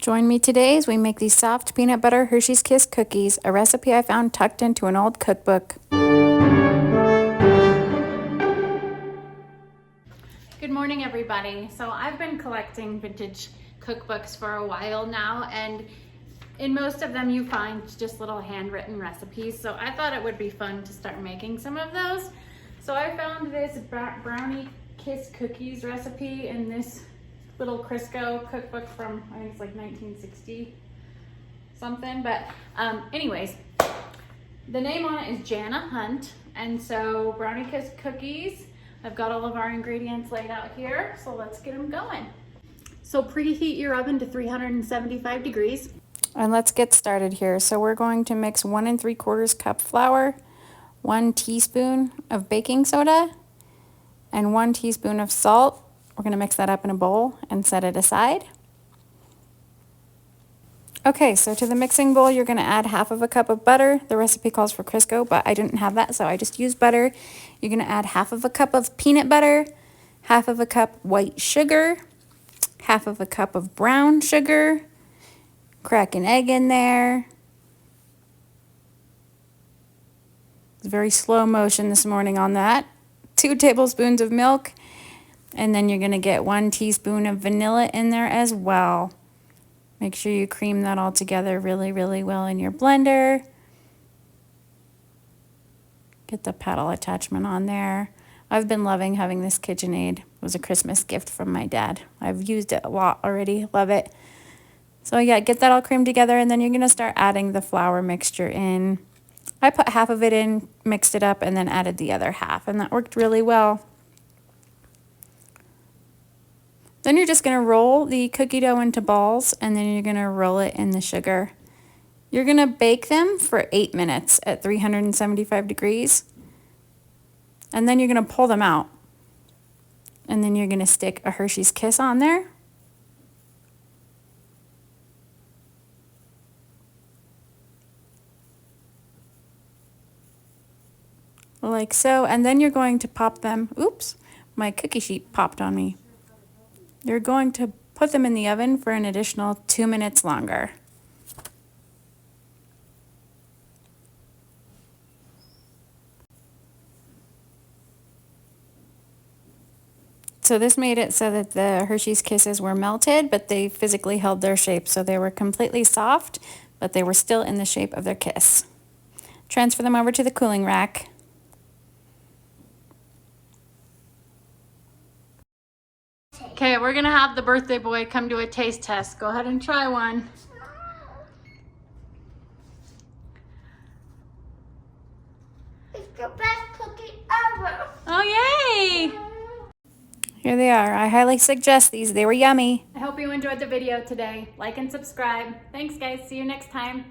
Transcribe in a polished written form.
Join me today as we make these soft peanut butter Hershey's Kiss cookies, a recipe I found tucked into an old cookbook. Good morning, everybody. So I've been collecting vintage cookbooks for a while now, and in most of them you find just little handwritten recipes. So I thought it would be fun to start making some of those. So I found this brownie kiss cookies recipe in this little Crisco cookbook from, I think it's like 1960 something, but anyways, the name on it is Jana Hunt. And so brownie kiss cookies, I've got all of our ingredients laid out here, so let's get them going. So preheat your oven to 375 degrees. And let's get started here. So we're going to mix 1 3/4 cup flour, 1 teaspoon of baking soda, and 1 teaspoon of salt. We're going to mix that up in a bowl and set it aside. Okay, so to the mixing bowl, you're going to add 1/2 cup of butter. The recipe calls for Crisco, but I didn't have that, so I just used butter. You're going to add 1/2 cup of peanut butter, 1/2 cup white sugar, 1/2 cup of brown sugar. Crack an egg in there. It's very slow motion this morning on that. 2 tablespoons of milk. And then you're going to get 1 teaspoon of vanilla in there as well. Make sure you cream that all together really, really well in your blender. Get the paddle attachment on there. I've been loving having this KitchenAid. It was a Christmas gift from my dad. I've used it a lot already. Love it. So yeah, get that all creamed together, and then you're going to start adding the flour mixture in. I put 1/2 of it in, mixed it up, and then added the other 1/2, and that worked really well. Then you're just going to roll the cookie dough into balls, and then you're going to roll it in the sugar. You're going to bake them for 8 minutes at 375 degrees. And then you're going to pull them out. And then you're going to stick a Hershey's Kiss on there. Like so. And then you're going to pop them. Oops, my cookie sheet popped on me. You're going to put them in the oven for an additional 2 minutes longer. So this made it so that the Hershey's Kisses were melted, but they physically held their shape. So they were completely soft, but they were still in the shape of their kiss. Transfer them over to the cooling rack. Okay, we're gonna have the birthday boy come do a taste test. Go ahead and try one. It's the best cookie ever. Oh, yay! Here they are. I highly suggest these. They were yummy. I hope you enjoyed the video today. Like and subscribe. Thanks, guys. See you next time.